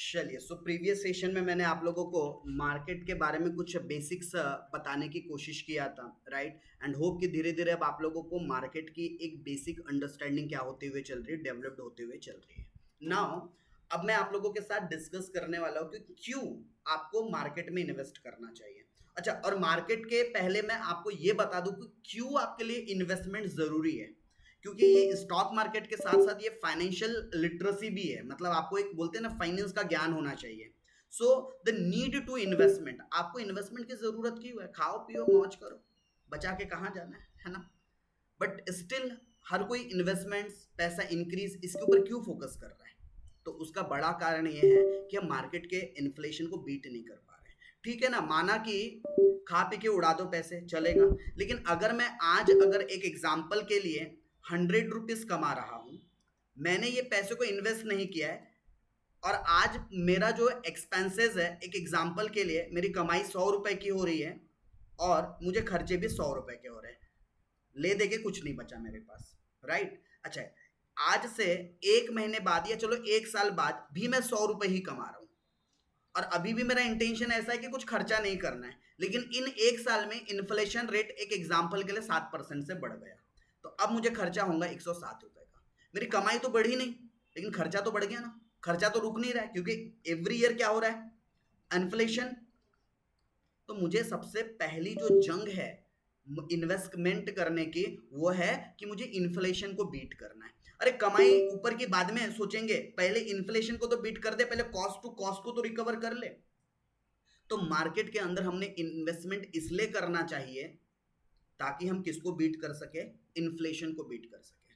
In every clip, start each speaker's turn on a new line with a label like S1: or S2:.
S1: चलिए, so previous session में मैंने आप लोगों को मार्केट के बारे में कुछ बेसिक्स बताने की कोशिश किया था, राइट। एंड होप कि धीरे धीरे अब आप लोगों को मार्केट की एक बेसिक अंडरस्टैंडिंग क्या होते हुए चल रही है, डेवलप्ड होते हुए चल रही है। नाउ अब मैं आप लोगों के साथ डिस्कस करने वाला हूँ कि क्यों आपको मार्केट में इन्वेस्ट करना चाहिए। अच्छा, और मार्केट के पहले मैं आपको ये बता दूं कि क्यों आपके लिए इन्वेस्टमेंट जरूरी है। क्योंकि ये स्टॉक मार्केट के साथ साथ ये फाइनेंशियल लिटरेसी भी है, मतलब आपको एक बोलते हैं ना फाइनेंस का ज्ञान होना चाहिए। So the need to investment, आपको इन्वेस्टमेंट की जरूरत क्यों है? खाओ पियो मौज करो, बचा के कहाँ जाना है ना। बट स्टिल हर कोई इन्वेस्टमेंट्स, पैसा इंक्रीज, इसके ऊपर क्यों फोकस कर रहा है? तो उसका बड़ा कारण ये है कि हम मार्केट के इन्फ्लेशन को बीट नहीं कर पा रहे हैं। ठीक है ना, माना कि खा पी के उड़ा दो पैसे, चलेगा। लेकिन अगर मैं आज अगर एक एग्जाम्पल के लिए 100 रुपीज कमा रहा हूं, मैंने ये पैसे को इन्वेस्ट नहीं किया है, और आज मेरा जो एक्सपेंसेस है, एक एग्जाम्पल के लिए मेरी कमाई 100 रुपए की हो रही है और मुझे खर्चे भी 100 रुपए के हो रहे हैं, ले दे के कुछ नहीं बचा मेरे पास, राइट। अच्छा, आज से 1 महीने बाद या चलो 1 साल बाद भी मैं 100 रुपए ही कमा रहा हूँ, और अभी भी मेरा इंटेंशन ऐसा है कि कुछ खर्चा नहीं करना है। लेकिन इन 1 साल में इन्फ्लेशन रेट एक एग्जाम्पल के लिए 7% से बढ़ गया, तो अब मुझे खर्चा होगा 107 रुपए का। मेरी कमाई तो बढ़ी नहीं, लेकिन खर्चा तो बढ़ गया ना। खर्चा तो रुक नहीं रहा है, क्योंकि एवरी ईयर क्या हो रहा है? इन्फ्लेशन। तो मुझे सबसे पहली जो जंग है इन्वेस्टमेंट करने की, वो है कि मुझे इन्फ्लेशन को बीट करना है। अरे कमाई ऊपर की बाद में सोचेंगे, पहले इन्फ्लेशन को तो बीट कर दे, पहले कॉस्ट टू कॉस्ट को तो रिकवर कर ले। तो मार्केट के अंदर हमने इन्वेस्टमेंट इसलिए करना चाहिए ताकि हम किसको बीट कर सके? इन्फ्लेशन को बीट कर सके।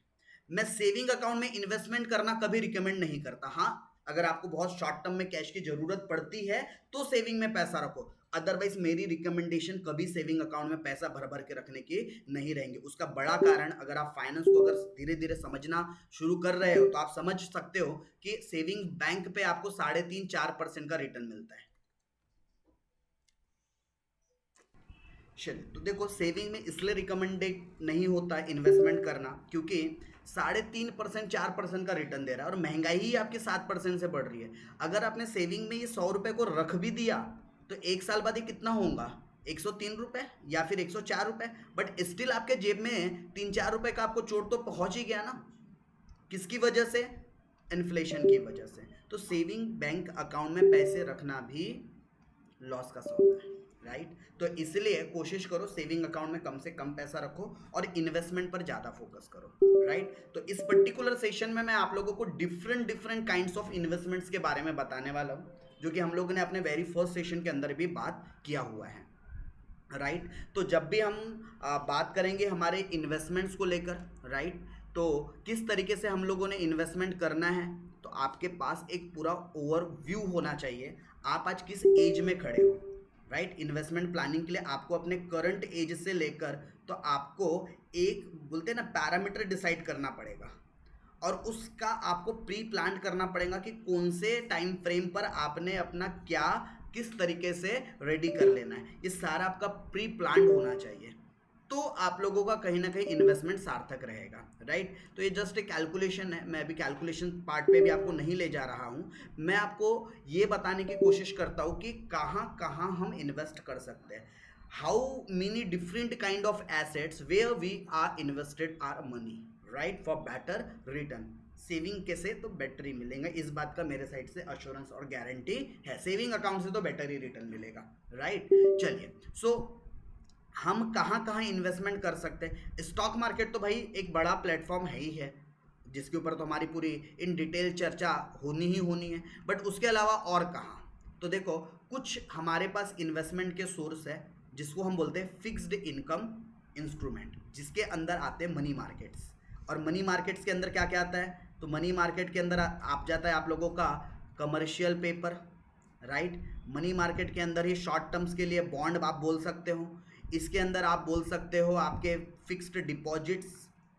S1: मैं सेविंग अकाउंट में इन्वेस्टमेंट करना कभी रिकमेंड नहीं करता। हाँ, अगर आपको बहुत शॉर्ट टर्म में कैश की जरूरत पड़ती है तो सेविंग में पैसा रखो, अदरवाइज मेरी रिकमेंडेशन कभी सेविंग अकाउंट में पैसा भर भर के रखने की नहीं रहेंगे। उसका बड़ा कारण, अगर आप फाइनेंस को अगर धीरे धीरे समझना शुरू कर रहे हो तो आप समझ सकते हो कि सेविंग बैंक पे आपको 3.5-4% का रिटर्न मिलता है। चलिए, तो देखो सेविंग में इसलिए रिकमेंडेड नहीं होता इन्वेस्टमेंट करना, क्योंकि 3.5% 4% का रिटर्न दे रहा है, और महंगाई ही आपकी 7% से बढ़ रही है। अगर आपने सेविंग में ये 100 रुपए को रख भी दिया तो 1 साल बाद ये कितना होगा? 103 रुपए या फिर 104 रुपए। बट स्टिल आपके जेब में 3-4 रुपए का आपको चोट तो पहुंच ही गया ना। किसकी वजह से? इन्फ्लेशन की वजह से। तो सेविंग बैंक अकाउंट में पैसे रखना भी लॉस का सौदा है, राइट। तो इसलिए कोशिश करो सेविंग अकाउंट में कम से कम पैसा रखो और इन्वेस्टमेंट पर ज़्यादा फोकस करो, राइट। तो इस पर्टिकुलर सेशन में मैं आप लोगों को different different kinds of investments के बारे में बताने वाला हूँ, जो कि हम लोगों ने अपने वेरी फर्स्ट सेशन के अंदर भी बात किया हुआ है, राइट। तो जब भी हम बात करेंगे हमारे इन्वेस्टमेंट्स को लेकर, राइट, तो किस तरीके से हम लोगों ने इन्वेस्टमेंट करना है, तो आपके पास एक पूरा ओवरव्यू होना चाहिए। आप आज किस एज में खड़े हो, राइट। इन्वेस्टमेंट प्लानिंग के लिए आपको अपने करंट एज से लेकर, तो आपको एक बोलते हैं ना पैरामीटर डिसाइड करना पड़ेगा, और उसका आपको प्री प्लान करना पड़ेगा कि कौन से टाइम फ्रेम पर आपने अपना क्या किस तरीके से रेडी कर लेना है। ये सारा आपका प्री प्लान होना चाहिए, तो आप लोगों का कहीं ना कहीं इन्वेस्टमेंट सार्थक रहेगा, राइट। तो ये जस्ट एक कैलकुलेशन है, मैं अभी कैलकुलेशन पार्ट पे भी आपको नहीं ले जा रहा हूँ। मैं आपको ये बताने की कोशिश करता हूँ कि कहाँ कहाँ हम इन्वेस्ट कर सकते हैं, how many different kind of assets where we are invested are money, right, for better return. Saving के से तो बेटर ही मिलेगा, इस बात का मेरे साइड से अश्योरेंस और गारंटी है। सेविंग अकाउंट से तो बेटर ही रिटर्न मिलेगा, राइट। चलिए, सो हम कहाँ कहाँ इन्वेस्टमेंट कर सकते हैं। स्टॉक मार्केट तो भाई एक बड़ा प्लेटफॉर्म है ही है, जिसके ऊपर तो हमारी पूरी इन डिटेल चर्चा होनी ही होनी है। बट उसके अलावा और कहाँ? तो देखो, कुछ हमारे पास इन्वेस्टमेंट के सोर्स है जिसको हम बोलते हैं फिक्स्ड इनकम इंस्ट्रूमेंट, जिसके अंदर आते हैं मनी मार्केट्स। और मनी मार्केट्स के अंदर क्या क्या आता है? तो मनी मार्केट के अंदर आप जाता है आप लोगों का commercial paper, right. Money market के अंदर ही शॉर्ट टर्म्स के लिए बॉन्ड आप बोल सकते हो। इसके अंदर आप बोल सकते हो आपके फिक्स्ड डिपॉजिट्स,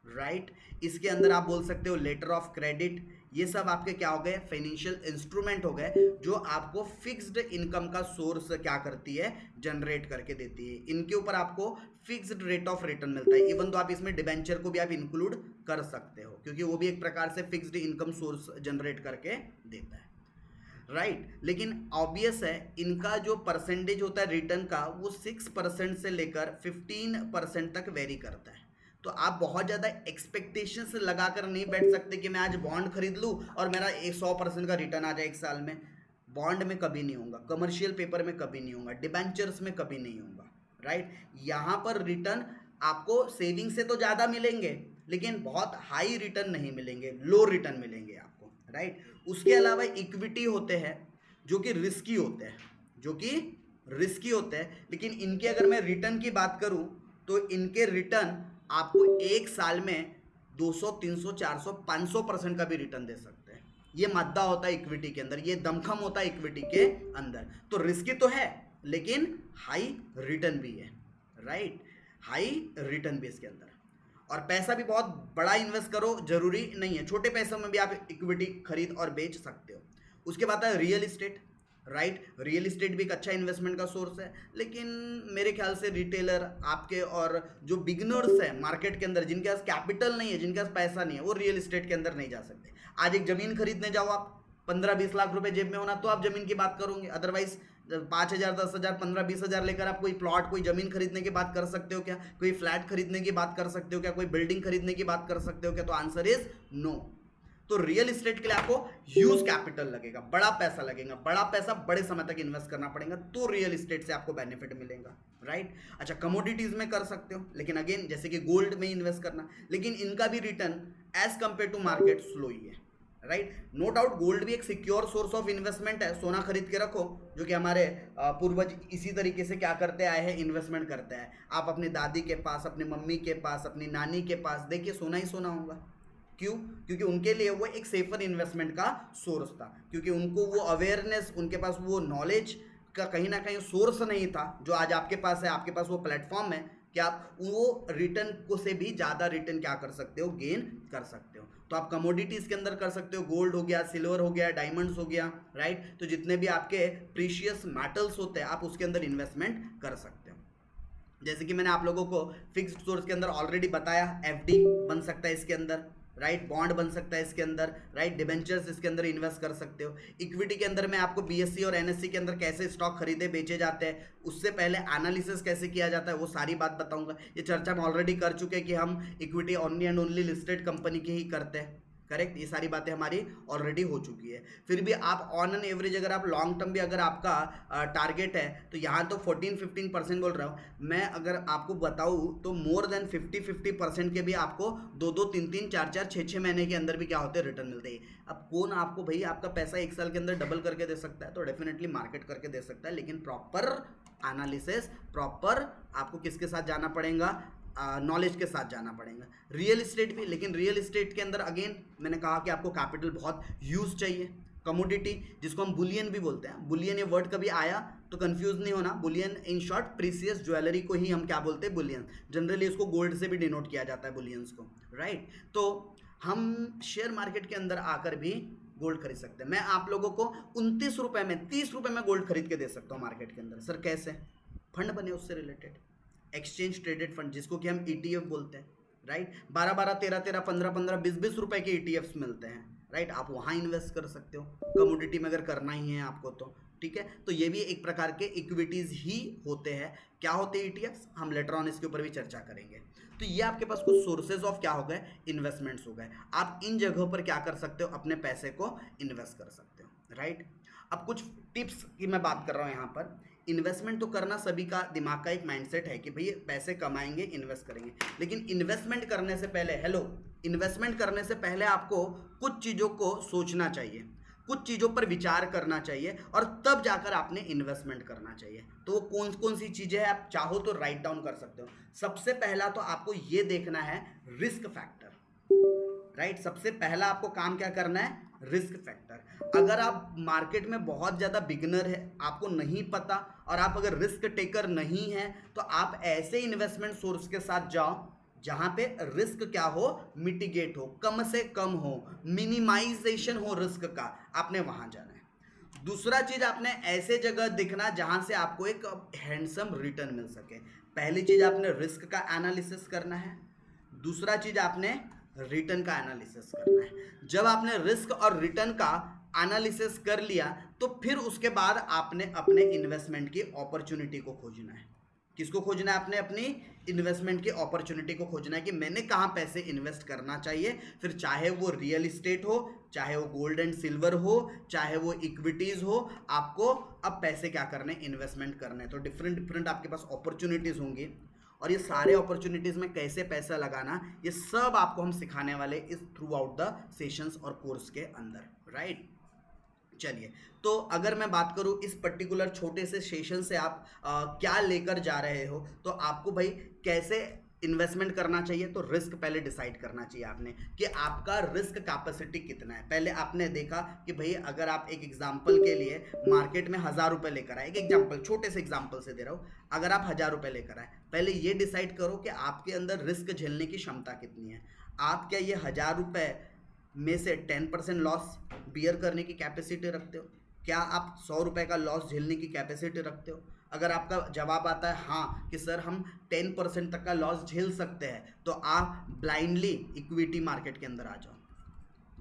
S1: राइट। इसके अंदर आप बोल सकते हो लेटर ऑफ क्रेडिट। ये सब आपके क्या हो गए? फाइनेंशियल इंस्ट्रूमेंट हो गए, जो आपको फिक्स्ड इनकम का सोर्स क्या करती है? जनरेट करके देती है। इनके ऊपर आपको फिक्स्ड रेट ऑफ रिटर्न मिलता है। इवन तो आप इसमें डिबेंचर को भी आप इंक्लूड कर सकते हो, क्योंकि वो भी एक प्रकार से फिक्स्ड इनकम सोर्स जनरेट करके देता है। राइट लेकिन ऑब्वियस है इनका जो परसेंटेज होता है रिटर्न का वो 6% से लेकर 15% तक वेरी करता है। तो आप बहुत ज़्यादा एक्सपेक्टेशंस लगाकर नहीं बैठ सकते कि मैं आज बॉन्ड खरीद लूँ और मेरा 100% का रिटर्न आ जाए एक साल में। बॉन्ड में कभी नहीं होगा, कमर्शियल पेपर में कभी नहीं होगा, डिबेंचर्स में कभी नहीं होगा, राइट। यहाँ पर रिटर्न आपको सेविंग से तो ज़्यादा मिलेंगे लेकिन बहुत हाई रिटर्न नहीं मिलेंगे, लो रिटर्न मिलेंगे आपको, राइट। उसके अलावा इक्विटी होते हैं जो कि रिस्की होते हैं, लेकिन इनके अगर मैं रिटर्न की बात करूं तो इनके रिटर्न आपको एक साल में 200, 300, 400, 500% का भी रिटर्न दे सकते हैं। ये मादा होता है इक्विटी के अंदर, ये दमखम होता है इक्विटी के अंदर। तो रिस्की तो है लेकिन हाई रिटर्न भी है, राइट। हाई रिटर्न भी इसके अंदर, और पैसा भी बहुत बड़ा इन्वेस्ट करो जरूरी नहीं है, छोटे पैसों में भी आप इक्विटी खरीद और बेच सकते हो। उसके बाद है real estate, right. Real estate भी एक अच्छा इन्वेस्टमेंट का सोर्स है, लेकिन मेरे ख्याल से रिटेलर आपके और जो बिगनर्स है मार्केट के अंदर, जिनके पास कैपिटल नहीं है, जिनके पास पैसा नहीं है, वो रियल इस्टेट के अंदर नहीं जा सकते। आज एक ज़मीन खरीदने जाओ आप, 15-20 लाख रुपए जेब में होना तो आप ज़मीन की बात करोगे, अदरवाइज 5,000, 10,000, 15-20,000 लेकर आप कोई प्लॉट, कोई ज़मीन खरीदने की बात कर सकते हो क्या? कोई फ्लैट खरीदने की बात कर सकते हो क्या? कोई बिल्डिंग खरीदने की बात कर सकते हो क्या? तो आंसर इज नो। तो रियल इस्टेट के लिए आपको ह्यूज कैपिटल लगेगा, बड़ा पैसा लगेगा, बड़ा पैसा बड़े समय तक इन्वेस्ट करना पड़ेगा, तो रियल इस्टेट से आपको बेनिफिट मिलेगा, राइट। अच्छा, कमोडिटीज में कर सकते हो, लेकिन अगेन जैसे कि गोल्ड में इन्वेस्ट करना, लेकिन इनका भी return as compare to market slow ही है, राइट। नो डाउट गोल्ड भी एक सिक्योर सोर्स ऑफ इन्वेस्टमेंट है, सोना खरीद के रखो, जो कि हमारे पूर्वज इसी तरीके से क्या करते आए हैं, इन्वेस्टमेंट करते हैं। आप अपनी दादी के पास, अपनी मम्मी के पास, अपनी नानी के पास देखिए सोना ही सोना होगा। क्यों? क्योंकि उनके लिए वो एक सेफर इन्वेस्टमेंट का सोर्स था, क्योंकि उनको वो अवेयरनेस, उनके पास वो नॉलेज का कहीं ना कहीं सोर्स नहीं था जो आज आपके पास है। आपके पास वो प्लेटफॉर्म है कि आप वो रिटर्न को से भी ज़्यादा रिटर्न क्या कर सकते हो, गेन कर सकते हो। तो आप कमोडिटीज़ के अंदर कर सकते हो, गोल्ड हो गया, सिल्वर हो गया, डायमंड्स हो गया, राइट। तो जितने भी आपके प्रीशियस मेटल्स होते हैं आप उसके अंदर इन्वेस्टमेंट कर सकते हो। जैसे कि मैंने आप लोगों को फिक्स्ड सोर्स के अंदर ऑलरेडी बताया, एफडी बन सकता है इसके अंदर, राइट। बॉन्ड बन सकता है इसके अंदर, राइट। डिबेंचर्स इसके अंदर इन्वेस्ट कर सकते हो। इक्विटी के अंदर मैं आपको बीएससी और एनएससी के अंदर कैसे स्टॉक खरीदे बेचे जाते हैं, उससे पहले एनालिसिस कैसे किया जाता है, वो सारी बात बताऊंगा। ये चर्चा हम ऑलरेडी कर चुके हैं कि हम equity only and only listed company की ही करते हैं, करेक्ट। ये सारी बातें हमारी ऑलरेडी हो चुकी है। फिर भी आप ऑन एन एवरेज अगर आप लॉन्ग टर्म भी अगर आपका टारगेट है, तो यहाँ तो 14-15% बोल रहा हूँ मैं, अगर आपको बताऊँ तो मोर देन 50% के भी आपको 2-2, 3-3, 4-4, 6-6 महीने के अंदर भी क्या होते हैं, रिटर्न मिलते हैं। अब कौन आपको भाई आपका पैसा एक साल के अंदर डबल करके दे सकता है? तो डेफिनेटली मार्केट करके दे सकता है, लेकिन प्रॉपर एनालिसिस, प्रॉपर आपको किसके साथ जाना पड़ेगा, नॉलेज के साथ जाना पड़ेगा। रियल इस्टेट भी, लेकिन रियल इस्टेट के अंदर अगेन मैंने कहा कि आपको कैपिटल बहुत यूज चाहिए। कमोडिटी जिसको हम बुलियन भी बोलते हैं, बुलियन ये वर्ड कभी आया तो कंफ्यूज नहीं होना, Boolean in short precious jewellery को ही हम क्या बोलते हैं, बुलियन। जनरली इसको गोल्ड से भी डिनोट किया जाता है बुलियंस को, राइट। तो हम शेयर मार्केट के अंदर आकर भी गोल्ड खरीद सकते हैं। मैं आप लोगों को 29 रुपये में, 30 रुपये में गोल्ड खरीद के दे सकता हूँ मार्केट के अंदर। सर कैसे? फंड बने उससे रिलेटेड, एक्सचेंज ट्रेडेड फंड जिसको कि हम ईटीएफ बोलते हैं, राइट। 12-12, 13-13, 15-15, 20-20 रुपए के ईटीएफ्स मिलते हैं, राइट। आप वहाँ इन्वेस्ट कर सकते हो कमोडिटी में अगर करना ही है आपको तो, ठीक है। तो ये भी एक प्रकार के इक्विटीज ही होते हैं। क्या होते हैं ईटीएफ्स, हम लेटर ऑन इसके ऊपर भी चर्चा करेंगे। तो ये आपके पास कुछ सोर्सेज ऑफ क्या हो गए, इन्वेस्टमेंट्स हो गए। आप इन जगहों पर क्या कर सकते हो, अपने पैसे को इन्वेस्ट कर सकते हो, राइट। अब कुछ टिप्स की मैं बात कर रहा हूँ यहाँ पर। इन्वेस्टमेंट तो करना सभी का दिमाग का एक माइंडसेट है कि भाई पैसे कमाएंगे, इन्वेस्ट करेंगे, लेकिन इन्वेस्टमेंट करने से पहले, इन्वेस्टमेंट करने से पहले आपको कुछ चीज़ों को सोचना चाहिए, कुछ चीज़ों पर विचार करना चाहिए, और तब जाकर आपने इन्वेस्टमेंट करना चाहिए। तो वो कौन कौन सी चीज़ें हैं, आप चाहो तो राइट डाउन कर सकते हो। सबसे पहला तो आपको ये देखना है रिस्क फैक्टर, राइट। सबसे पहला आपको काम क्या करना है, रिस्क फैक्टर। अगर आप मार्केट में बहुत ज़्यादा बिगनर है, आपको नहीं पता, और आप अगर रिस्क टेकर नहीं है, तो आप ऐसे इन्वेस्टमेंट सोर्स के साथ जाओ जहाँ पे रिस्क क्या हो, मिटिगेट हो, कम से कम हो, मिनिमाइजेशन हो रिस्क का, आपने वहाँ जाना है। दूसरा चीज़, आपने ऐसे जगह देखना जहाँ से आपको एक हैंडसम रिटर्न मिल सके। पहली चीज़ आपने रिस्क का एनालिसिस करना है, दूसरा चीज़ आपने रिटर्न का एनालिसिस करना है। जब आपने रिस्क और रिटर्न का एनालिसिस कर लिया, तो फिर उसके बाद आपने अपने इन्वेस्टमेंट की अपॉर्चुनिटी को खोजना है। किसको खोजना है? आपने अपनी इन्वेस्टमेंट की अपॉर्चुनिटी को खोजना है कि मैंने कहाँ पैसे इन्वेस्ट करना चाहिए। फिर चाहे वो रियल इस्टेट हो, चाहे वो गोल्ड एंड सिल्वर हो, चाहे वो इक्विटीज हो, आपको अब पैसे क्या करने? इन्वेस्टमेंट करने। तो डिफरेंट डिफरेंट आपके पास अपॉर्चुनिटीज होंगी, और ये सारे अपॉर्चुनिटीज में कैसे पैसा लगाना, ये सब आपको हम सिखाने वाले इस थ्रू आउट द सेशंस और कोर्स के अंदर, राइट। चलिए, तो अगर मैं बात करूं इस पर्टिकुलर छोटे से सेशन से आप क्या लेकर जा रहे हो, तो आपको भाई कैसे इन्वेस्टमेंट करना चाहिए। तो रिस्क पहले डिसाइड करना चाहिए आपने कि आपका रिस्क कैपेसिटी कितना है। पहले आपने देखा कि भाई अगर आप एक एग्जांपल के लिए मार्केट में 1000 रुपये लेकर आए, एक एग्जांपल छोटे से एग्जांपल से दे रहा हूँ, अगर आप 1000 रुपये लेकर आए, पहले ये डिसाइड करो कि आपके अंदर रिस्क झेलने की क्षमता कितनी है। आप क्या ये 1000 रुपये में से 10% लॉस बियर करने की कैपेसिटी रखते हो? क्या आप 100 रुपये का लॉस झेलने की कैपेसिटी रखते हो? अगर आपका जवाब आता है हाँ कि सर हम 10% तक का लॉस झेल सकते हैं, तो आप ब्लाइंडली इक्विटी मार्केट के अंदर आ जाओ।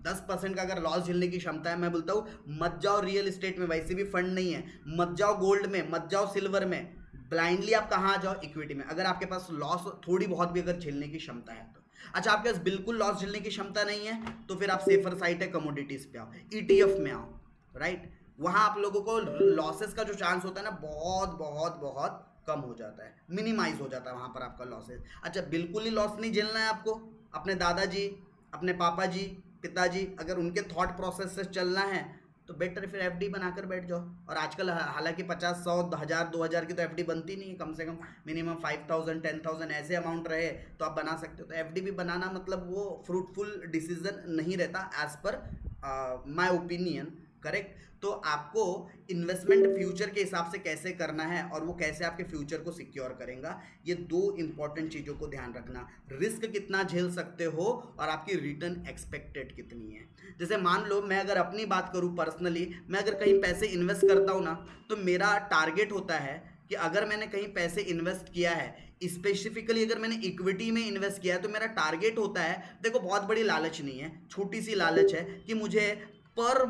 S1: 10% का अगर लॉस झेलने की क्षमता है, मैं बोलता हूँ मत जाओ रियल एस्टेट में, वैसे भी फंड नहीं है, मत जाओ गोल्ड में, मत जाओ सिल्वर में, ब्लाइंडली आप कहाँ आ जाओ? इक्विटी में। अगर आपके पास लॉस थोड़ी बहुत भी अगर झेलने की क्षमता है तो। अच्छा, आपके पास बिल्कुल लॉस झेलने की क्षमता नहीं है, तो फिर आप सेफर साइड है, कमोडिटीज पे आओ, ईटीएफ में आओ, राइट। वहां आप लोगों को लॉसेस का जो चांस होता है ना, बहुत बहुत बहुत कम हो जाता है, मिनिमाइज हो जाता है वहां पर आपका लॉसेस। अच्छा, बिल्कुल ही लॉस नहीं झेलना है आपको, अपने दादाजी, अपने पापा जी, पिताजी, अगर उनके थॉट प्रोसेस से चलना है, तो बेटर फिर एफडी बनाकर बैठ जाओ। और आजकल हालांकि 50, 100, 1000, 2000 की तो एफडी बनती नहीं है, कम से कम मिनिमम 5000, 10,000 ऐसे अमाउंट रहे तो आप बना सकते हो। तो एफडी भी बनाना मतलब वो फ्रूटफुल डिसीजन नहीं रहता as per my opinion, correct. तो आपको इन्वेस्टमेंट फ्यूचर के हिसाब से कैसे करना है और वो कैसे आपके फ्यूचर को सिक्योर करेगा, ये दो इंपॉर्टेंट चीज़ों को ध्यान रखना। रिस्क कितना झेल सकते हो और आपकी रिटर्न एक्सपेक्टेड कितनी है। जैसे मान लो मैं अगर अपनी बात करूं पर्सनली, मैं अगर कहीं पैसे इन्वेस्ट करता हूं ना, तो मेरा टारगेट होता है कि अगर मैंने कहीं पैसे इन्वेस्ट किया है, स्पेसिफिकली अगर मैंने इक्विटी में इन्वेस्ट किया है, तो मेरा टारगेट होता है, देखो बहुत बड़ी लालच नहीं है, छोटी सी लालच है कि मुझे पर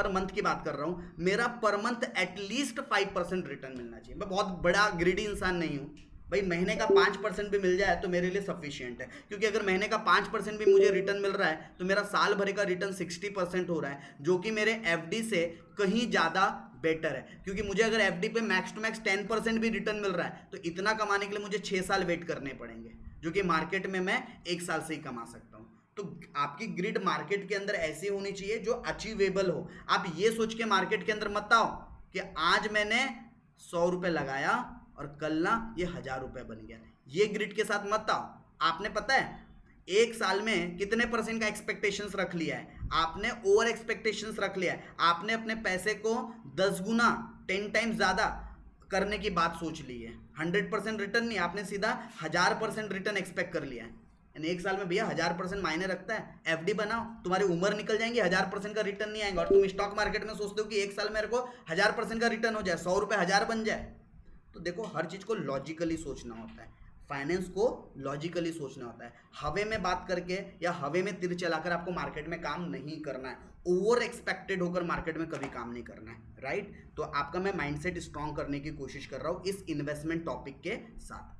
S1: मंथ की बात कर रहा हूं, मेरा पर मंथ एटलीस्ट 5% रिटर्न मिलना चाहिए। मैं बहुत बड़ा ग्रीडी इंसान नहीं हूं भाई, महीने का 5% भी मिल जाए तो मेरे लिए सफिशिएंट है। क्योंकि अगर महीने का 5% भी मुझे रिटर्न मिल रहा है, तो मेरा साल भर का रिटर्न 60% हो रहा है, जो कि मेरे एफडी से कहीं ज़्यादा बेटर है। क्योंकि मुझे अगर एफडी पे मैक्स टू मैक्स 10% भी रिटर्न मिल रहा है, तो इतना कमाने के लिए मुझे 6 साल वेट करने पड़ेंगे, जो कि मार्केट में मैं 1 साल से ही कमा सकता हूँ। तो आपकी ग्रिड मार्केट के अंदर ऐसी होनी चाहिए जो अचीवेबल हो। आप ये सोच के मार्केट के अंदर मत आओ कि आज मैंने 100 रुपये लगाया और कल ना ये 1000 रुपये बन गया, ये ग्रिड के साथ मत आओ। आपने पता है 1 साल में कितने % का एक्सपेक्टेशंस रख लिया है, आपने ओवर एक्सपेक्टेशंस रख लिया है, आपने अपने पैसे को 10 गुना 10 टाइम्स ज़्यादा करने की बात सोच ली है। 100% रिटर्न नहीं, आपने सीधा 1000% रिटर्न एक्सपेक्ट कर लिया है। 1 साल में भैया 1000% मायने रखता है। एफडी बनाओ, तुम्हारी उम्र निकल जाएंगी, 1000% का रिटर्न नहीं आएगा। और तुम स्टॉक मार्केट में सोचते हो कि 1 साल मेरे को 1000% का रिटर्न हो जाए, 100 रुपये 1000 बन जाए। तो देखो, हर चीज़ को लॉजिकली सोचना होता है, फाइनेंस को लॉजिकली सोचना होता है। हवे में बात करके या हवे में तीर चलाकर आपको मार्केट में काम नहीं करना है, ओवर एक्सपेक्टेड होकर मार्केट में कभी काम नहीं करना है, राइट। तो आपका मैं माइंडसेट स्ट्रॉन्ग करने की कोशिश कर रहा हूँ इस इन्वेस्टमेंट टॉपिक के साथ,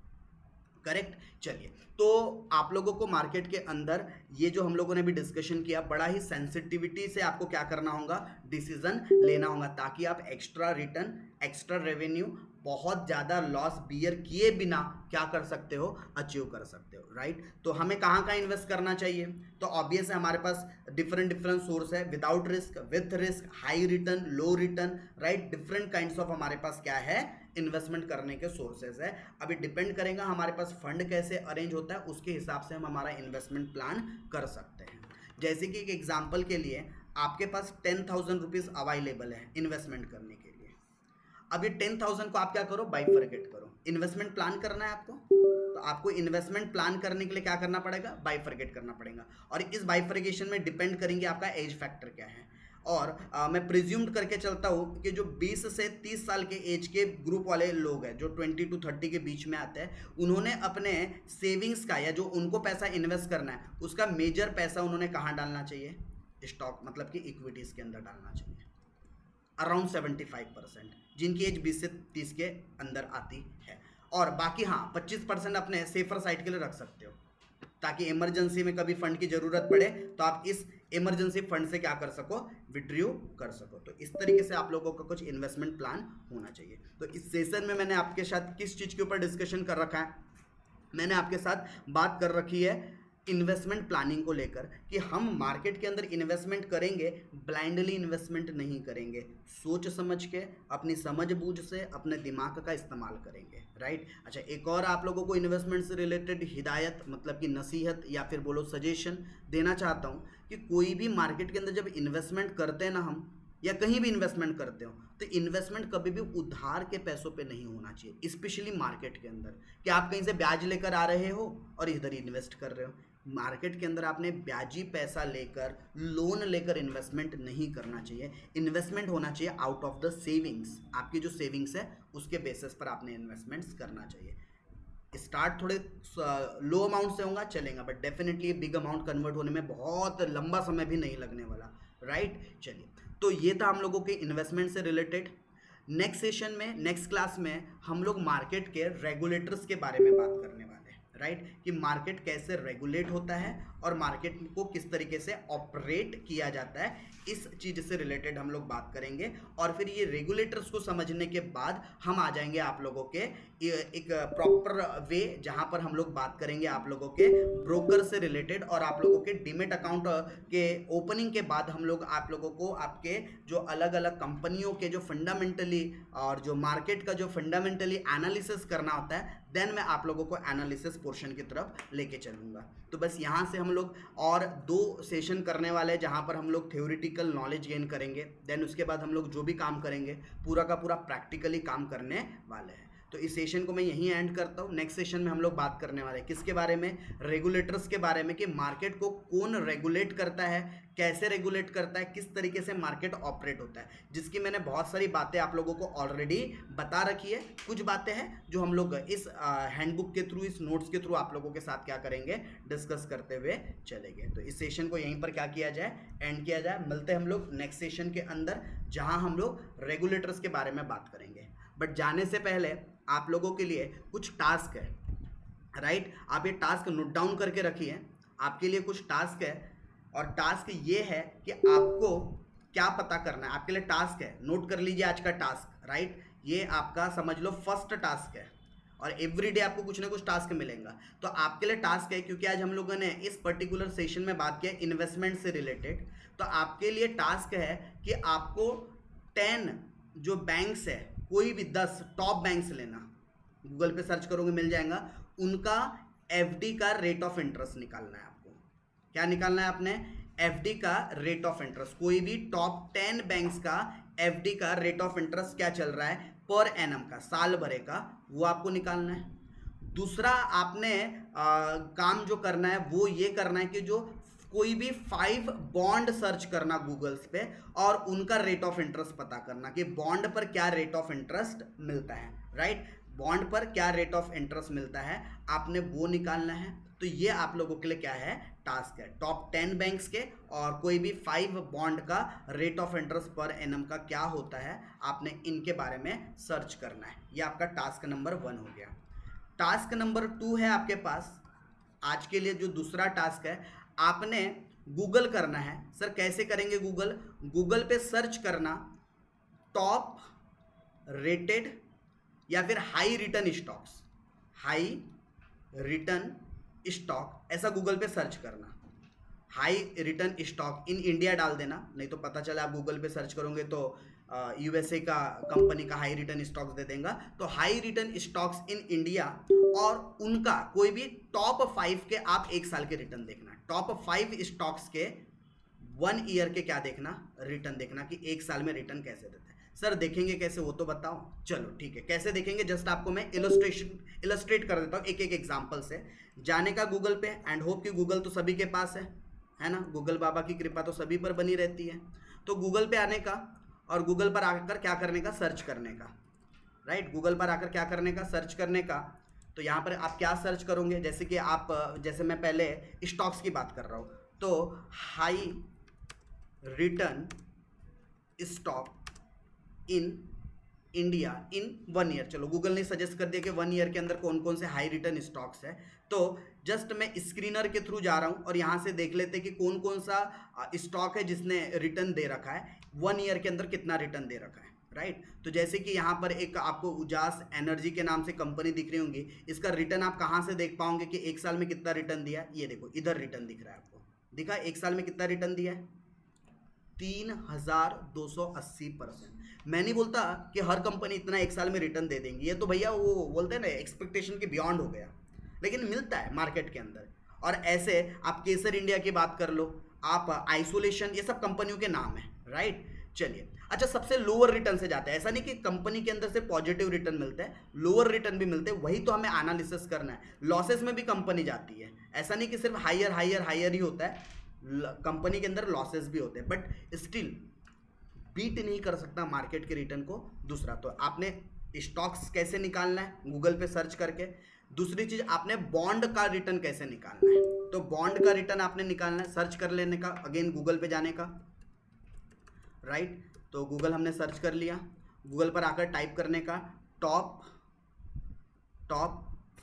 S1: करेक्ट। चलिए, तो आप लोगों को मार्केट के अंदर ये जो हम लोगों ने भी डिस्कशन किया, बड़ा ही सेंसिटिविटी से आपको क्या करना होगा, डिसीजन लेना होगा, ताकि आप एक्स्ट्रा रिटर्न, एक्स्ट्रा रेवेन्यू, बहुत ज़्यादा लॉस बियर किए बिना क्या कर सकते हो, अचीव कर सकते हो, राइट। तो हमें कहाँ कहाँ इन्वेस्ट करना चाहिए, तो ऑब्वियस है हमारे पास डिफरेंट सोर्स है, without risk, with risk, high return, low return, right. Different kinds of हमारे पास क्या है, इन्वेस्टमेंट करने के सोर्सेज है। अभी डिपेंड करेगा हमारे पास फंड कैसे अरेंज होता है, उसके हिसाब से हम हमारा इन्वेस्टमेंट प्लान कर सकते हैं। जैसे कि एक एग्जांपल के लिए आपके पास 10,000 रुपीज़ अवेलेबल है इन्वेस्टमेंट करने के लिए। अब ये 10,000 को आप क्या करो, बाइफरकेट करो। इन्वेस्टमेंट प्लान करना है आपको, तो आपको इन्वेस्टमेंट प्लान करने के लिए क्या करना पड़ेगा, बाइफरकेट करना पड़ेगा। और इस बाइफरकेशन में डिपेंड करेंगे आपका एज फैक्टर क्या है। और मैं प्रिज्यूम्ड करके चलता हूँ कि जो 20 से 30 साल के एज के ग्रुप वाले लोग हैं, जो 20 to 30 के बीच में आते हैं, उन्होंने अपने सेविंग्स का या जो उनको पैसा इन्वेस्ट करना है, उसका मेजर पैसा उन्होंने कहाँ डालना चाहिए, स्टॉक मतलब कि इक्विटीज़ के अंदर डालना चाहिए, अराउंड 75%, जिनकी एज 20 से 30 के अंदर आती है। और बाकी हाँ 25% अपने सेफर साइड के लिए रख सकते हो, ताकि इमरजेंसी में कभी फंड की ज़रूरत पड़े तो आप इस इमरजेंसी फंड से क्या कर सको, विड्रॉ कर सको। तो इस तरीके से आप लोगों का कुछ इन्वेस्टमेंट प्लान होना चाहिए। तो इस सेशन में मैंने आपके साथ किस चीज़ के ऊपर डिस्कशन कर रखा है, मैंने आपके साथ बात कर रखी है इन्वेस्टमेंट प्लानिंग को लेकर, कि हम मार्केट के अंदर इन्वेस्टमेंट करेंगे, ब्लाइंडली इन्वेस्टमेंट नहीं करेंगे, सोच समझ के अपनी समझ बूझ से अपने दिमाग का इस्तेमाल करेंगे, राइट। अच्छा, एक और आप लोगों को इन्वेस्टमेंट से रिलेटेड हिदायत मतलब कि नसीहत या फिर बोलो सजेशन देना चाहता हूँ कि कोई भी मार्केट के अंदर जब इन्वेस्टमेंट करते हैं ना हम, या कहीं भी इन्वेस्टमेंट करते हो, तो इन्वेस्टमेंट कभी भी उधार के पैसों पे नहीं होना चाहिए, स्पेशली मार्केट के अंदर, कि आप कहीं से ब्याज लेकर आ रहे हो और इधर इन्वेस्ट कर रहे हो। मार्केट के अंदर आपने ब्याजी पैसा लेकर, लोन लेकर इन्वेस्टमेंट नहीं करना चाहिए। इन्वेस्टमेंट होना चाहिए आउट ऑफ द सेविंग्स, आपकी जो सेविंग्स है उसके बेसिस पर आपने इन्वेस्टमेंट्स करना चाहिए। स्टार्ट थोड़े लो अमाउंट से होगा चलेगा, but definitely big amount convert होने में बहुत लंबा समय भी नहीं लगने वाला, राइट। चलिए, तो ये था हम लोगों के इन्वेस्टमेंट से रिलेटेड। नेक्स्ट सेशन में, नेक्स्ट क्लास में हम लोग मार्केट के रेगुलेटर्स के बारे में बात करने वाले हैं, राइट, कि मार्केट कैसे रेगुलेट होता है और मार्केट को किस तरीके से ऑपरेट किया जाता है, इस चीज़ से रिलेटेड हम लोग बात करेंगे। और फिर ये रेगुलेटर्स को समझने के बाद हम आ जाएंगे आप लोगों के एक प्रॉपर वे, जहां पर हम लोग बात करेंगे आप लोगों के ब्रोकर से रिलेटेड, और आप लोगों के डीमेट अकाउंट के ओपनिंग के बाद हम लोग आप लोगों को आपके जो अलग अलग कंपनियों के जो फंडामेंटली और जो मार्केट का जो फंडामेंटली एनालिसिस करना होता है, देन मैं आप लोगों को एनालिसिस पोर्शन की तरफ लेके चलूँगा। तो बस यहाँ से हम लोग और 2 सेशन करने वाले हैं, जहाँ पर हम लोग थ्योरेटिकल नॉलेज गेन करेंगे, देन उसके बाद हम लोग जो भी काम करेंगे पूरा का पूरा प्रैक्टिकली काम करने वाले हैं। तो इस सेशन को मैं यहीं एंड करता हूँ। नेक्स्ट सेशन में हम लोग बात करने वाले हैं किसके बारे में, रेगुलेटर्स के बारे में, कि मार्केट को कौन रेगुलेट करता है, कैसे रेगुलेट करता है, किस तरीके से मार्केट ऑपरेट होता है, जिसकी मैंने बहुत सारी बातें आप लोगों को ऑलरेडी बता रखी है। कुछ बातें हैं जो हम लोग इस हैंडबुक के थ्रू, इस नोट्स के थ्रू आप लोगों के साथ क्या करेंगे, डिस्कस करते हुए चलेंगे। तो इस सेशन को यहीं पर क्या किया जाए, एंड किया जाए। मिलते हैं हम लोग नेक्स्ट सेशन के अंदर, जहां हम लोग रेगुलेटर्स के बारे में बात करेंगे। बट जाने से पहले आप लोगों के लिए कुछ टास्क है, राइट। आप ये टास्क नोट डाउन करके रखिए, आपके लिए कुछ टास्क है, और टास्क ये है कि आपको क्या पता करना है। आपके लिए टास्क है, नोट कर लीजिए आज का टास्क, राइट। ये आपका समझ लो फर्स्ट टास्क है, और एवरीडे आपको कुछ ना कुछ टास्क मिलेगा। तो आपके लिए टास्क है, क्योंकि आज हम लोगों ने इस पर्टिकुलर सेशन में बात किया इन्वेस्टमेंट से रिलेटेड, तो आपके लिए टास्क है कि आपको 10 जो बैंक्स है, कोई भी 10 टॉप बैंक्स लेना, गूगल पे सर्च करोगे मिल जाएगा, उनका एफडी का रेट ऑफ इंटरेस्ट निकालना है आपको। क्या निकालना है आपने, एफडी का रेट ऑफ इंटरेस्ट। कोई भी टॉप 10 बैंक्स का एफडी का रेट ऑफ इंटरेस्ट क्या चल रहा है पर एनम का, साल भरे का, वो आपको निकालना है। दूसरा आपने काम जो करना है वो ये करना है कि जो कोई भी 5 बॉन्ड सर्च करना गूगल्स पे, और उनका रेट ऑफ इंटरेस्ट पता करना कि बॉन्ड पर क्या रेट ऑफ इंटरेस्ट मिलता है, राइट। बॉन्ड पर क्या रेट ऑफ इंटरेस्ट मिलता है, आपने वो निकालना है। तो ये आप लोगों के लिए क्या है, टास्क है। टॉप 10 बैंक्स के और कोई भी 5 बॉन्ड का rate of interest per annum का क्या होता है, आपने इनके बारे में सर्च करना है। ये आपका टास्क नंबर 1 हो गया। टास्क नंबर 2 है आपके पास आज के लिए, जो दूसरा टास्क है, आपने गूगल करना है। सर कैसे करेंगे गूगल, गूगल पे सर्च करना टॉप रेटेड या फिर high return stocks, high return stock, ऐसा गूगल पे सर्च करना। High return stock in India डाल देना, नहीं तो पता चला आप गूगल पे सर्च करोगे तो यूएसए का कंपनी का हाई रिटर्न स्टॉक्स दे देगा। तो high return stocks in India, और उनका कोई भी टॉप 5 के आप 1 साल के रिटर्न देखना। टॉप 5 स्टॉक्स के 1 ईयर के क्या देखना, रिटर्न देखना, कि 1 साल में रिटर्न कैसे देते हैं। सर देखेंगे कैसे, वो तो बताओ। चलो ठीक है, कैसे देखेंगे, जस्ट आपको मैं इलस्ट्रेट कर देता हूँ एक एग्जांपल से। जाने का गूगल पे, एंड होप कि गूगल तो सभी के पास है ना, गूगल बाबा की कृपा तो सभी पर बनी रहती है। तो गूगल पे आने का, और गूगल पर आकर क्या करने का, सर्च करने का, राइट। गूगल पर आकर क्या करने का, सर्च करने का। तो यहाँ पर आप क्या सर्च करोगे, जैसे कि आप, जैसे मैं पहले स्टॉक्स की बात कर रहा हूँ, तो high return stock in India in 1 year. चलो गूगल ने सजेस्ट कर दिया कि 1 ईयर के अंदर कौन कौन से हाई रिटर्न स्टॉक्स है, तो जस्ट मैं स्क्रीनर के थ्रू जा रहा हूं और यहां से देख लेते हैं कि कौन कौन सा स्टॉक है जिसने रिटर्न दे रखा है, 1 ईयर के अंदर कितना रिटर्न दे रखा है, राइट। तो जैसे कि यहाँ पर एक आपको उजास एनर्जी के नाम से कंपनी दिख रही होंगी, इसका रिटर्न आप कहाँ से देख पाओगे कि 1 साल में कितना रिटर्न दिया, ये देखो इधर रिटर्न दिख रहा है आपको, दिखा 1 साल में कितना रिटर्न दिया है, 3280%। मैं नहीं बोलता कि हर कंपनी इतना 1 साल में रिटर्न दे देंगी, ये तो भैया वो बोलते हैं ना एक्सपेक्टेशन के बियॉन्ड हो गया, लेकिन मिलता है मार्केट के अंदर। और ऐसे आप केसर इंडिया की बात कर लो, आप आइसोलेशन, ये सब कंपनियों के नाम है, राइट। चलिए अच्छा, सबसे लोअर रिटर्न से जाते हैं, ऐसा नहीं कि कंपनी के अंदर से पॉजिटिव रिटर्न मिलते हैं, लोअर रिटर्न भी मिलते हैं, वही तो हमें एनालिसिस करना है। लॉसेस में भी कंपनी जाती है, ऐसा नहीं कि सिर्फ हायर हायर हायर ही होता है, कंपनी के अंदर लॉसेस भी होते हैं, बट स्टिल बीट नहीं कर सकता मार्केट के रिटर्न को। दूसरा तो आपने स्टॉक्स कैसे निकालना है गूगल पे सर्च करके, दूसरी चीज आपने बॉन्ड का रिटर्न कैसे निकालना है, तो बॉन्ड का रिटर्न आपने निकालना है, सर्च कर लेने का, अगेन गूगल पे जाने का, राइट। तो गूगल हमने सर्च कर लिया, गूगल पर आकर टाइप करने का top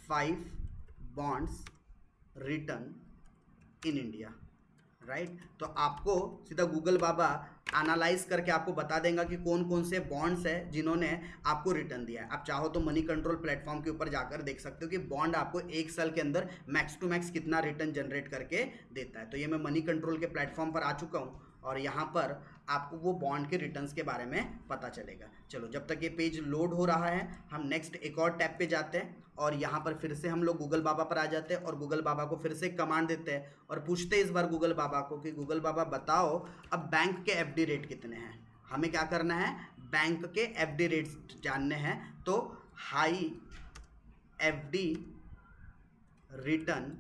S1: 5 bonds return in India, right. तो आपको सीधा गूगल बाबा एनालाइज करके आपको बता देगा कि कौन कौन से बॉन्ड्स है जिन्होंने आपको रिटर्न दिया है। आप चाहो तो मनी कंट्रोल प्लेटफॉर्म के ऊपर जाकर देख सकते हो कि बॉन्ड आपको 1 साल के अंदर मैक्स टू मैक्स कितना रिटर्न जनरेट करके देता है। तो ये मैं मनी कंट्रोल के प्लेटफॉर्म पर आ चुका हूँ और यहाँ पर आपको वो बॉन्ड के रिटर्न्स के बारे में पता चलेगा। चलो जब तक ये पेज लोड हो रहा है हम नेक्स्ट एक और टैब पे जाते हैं और यहाँ पर फिर से हम लोग गूगल बाबा पर आ जाते हैं और गूगल बाबा को फिर से कमांड देते हैं और पूछते हैं इस बार गूगल बाबा को कि गूगल बाबा बताओ अब बैंक के एफडी रेट कितने हैं। हमें क्या करना है, बैंक के एफडी रेट्स जानने हैं। तो high FD return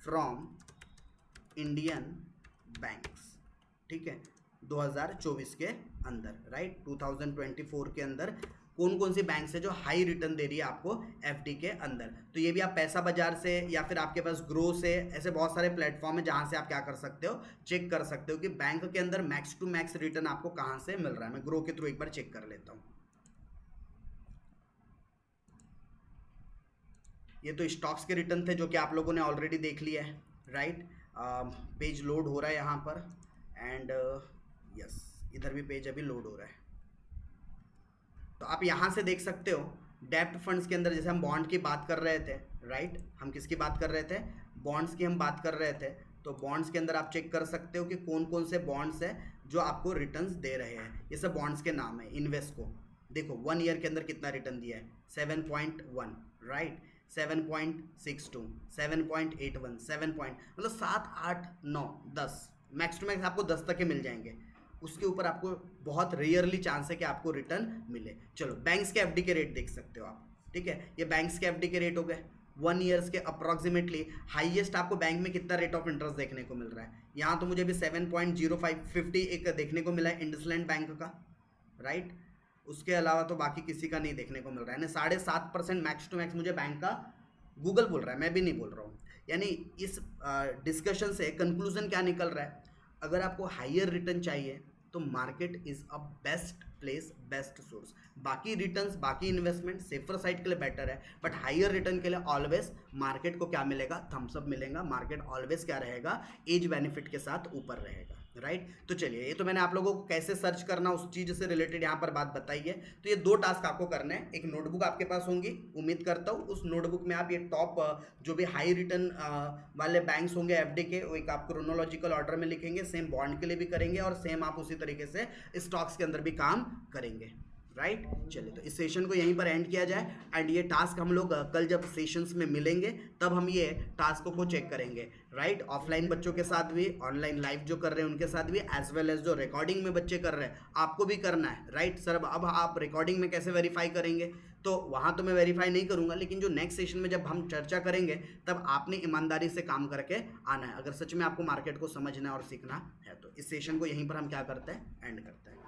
S1: from Indian banks, ठीक है, 2024 के अंदर, राइट। 2024 के अंदर कौन कौन सी बैंक है जो हाई रिटर्न दे रही है आपको एफडी के अंदर। तो ये भी आप पैसा बाजार से या फिर आपके पास ग्रो से, ऐसे बहुत सारे प्लेटफॉर्म है जहां से आप क्या कर सकते हो, चेक कर सकते हो कि बैंक के अंदर मैक्स टू मैक्स रिटर्न आपको कहां से मिल रहा है। मैं ग्रो के थ्रू एक बार चेक कर लेता हूं। ये तो स्टॉक्स के रिटर्न थे जो कि आप लोगों ने ऑलरेडी देख लिया है, राइट। पेज लोड हो रहा है यहाँ पर एंड यस इधर भी पेज अभी लोड हो रहा है। तो आप यहाँ से देख सकते हो डेप्ट फंड्स के अंदर, जैसे हम बॉन्ड की बात कर रहे थे, राइट। हम किसकी बात कर रहे थे, बॉन्ड्स की हम बात कर रहे थे। तो बॉन्ड्स के अंदर आप चेक कर सकते हो कि कौन कौन से बॉन्ड्स है जो आपको रिटर्न्स दे रहे हैं। ये सब बॉन्ड्स के नाम है। इन्वेस्को देखो 1 ईयर के अंदर कितना रिटर्न दिया है, 7.1, राइट, 7.62, 7.81, 7 मतलब 7, 8, 9, 10, मैक्स टू मैक्स आपको 10 तक के मिल जाएंगे। उसके ऊपर आपको बहुत रेयरली चांस है कि आपको रिटर्न मिले। चलो बैंक्स के एफडी के रेट देख सकते हो आप, ठीक है। ये बैंक्स के एफडी के रेट हो गए 1 ईयर्स के अप्रॉक्सीमेटली। हाईएस्ट आपको बैंक में कितना रेट ऑफ इंटरेस्ट देखने को मिल रहा है, यहाँ तो मुझे भी 7.0550 एक देखने को मिला है इंडसलैंड बैंक का, राइट। उसके अलावा तो बाकी किसी का नहीं देखने को मिल रहा है ना। 7.5% मैक्स टू मैक्स मुझे बैंक का गूगल बोल रहा है, मैं भी नहीं बोल रहा हूँ। यानी इस डिस्कशन से कंक्लूजन क्या निकल रहा है, अगर आपको हायर रिटर्न चाहिए तो market is a best place, best source. बाकी रिटर्न्स, बाकी इन्वेस्टमेंट सेफर साइड के लिए बेटर है, बट हायर रिटर्न के लिए ऑलवेज मार्केट को क्या मिलेगा, थम्सअप मिलेगा। मार्केट ऑलवेज क्या रहेगा, एज बेनिफिट के साथ ऊपर रहेगा, राइट। तो चलिए, ये तो मैंने आप लोगों को कैसे सर्च करना उस चीज़ से रिलेटेड यहाँ पर बात बताई है। तो ये 2 टास्क आपको करने हैं। एक नोटबुक आपके पास होंगी, उम्मीद करता हूँ उस नोटबुक में आप ये टॉप जो भी हाई रिटर्न वाले बैंक्स होंगे एफडी के, वो एक आप क्रोनोलॉजिकल ऑर्डर में लिखेंगे। सेम बॉन्ड के लिए भी करेंगे और सेम आप उसी तरीके से स्टॉक्स के अंदर भी काम करेंगे, राइट। चलिए, तो इस सेशन को यहीं पर एंड किया जाए एंड ये टास्क हम लोग कल जब सेशंस में मिलेंगे तब हम ये टास्कों को चेक करेंगे, राइट। ऑफलाइन बच्चों के साथ भी, ऑनलाइन लाइव जो कर रहे हैं उनके साथ भी, एज वेल एज जो रिकॉर्डिंग में बच्चे कर रहे हैं आपको भी करना है, राइट। सर अब आप रिकॉर्डिंग में कैसे वेरीफाई करेंगे, तो वहाँ तो मैं वेरीफाई नहीं करूँगा, लेकिन जो नेक्स्ट सेशन में जब हम चर्चा करेंगे तब आपने ईमानदारी से काम करके आना है, अगर सच में आपको मार्केट को समझना और सीखना है तो। इस सेशन को यहीं पर हम क्या करते हैं, एंड करते हैं।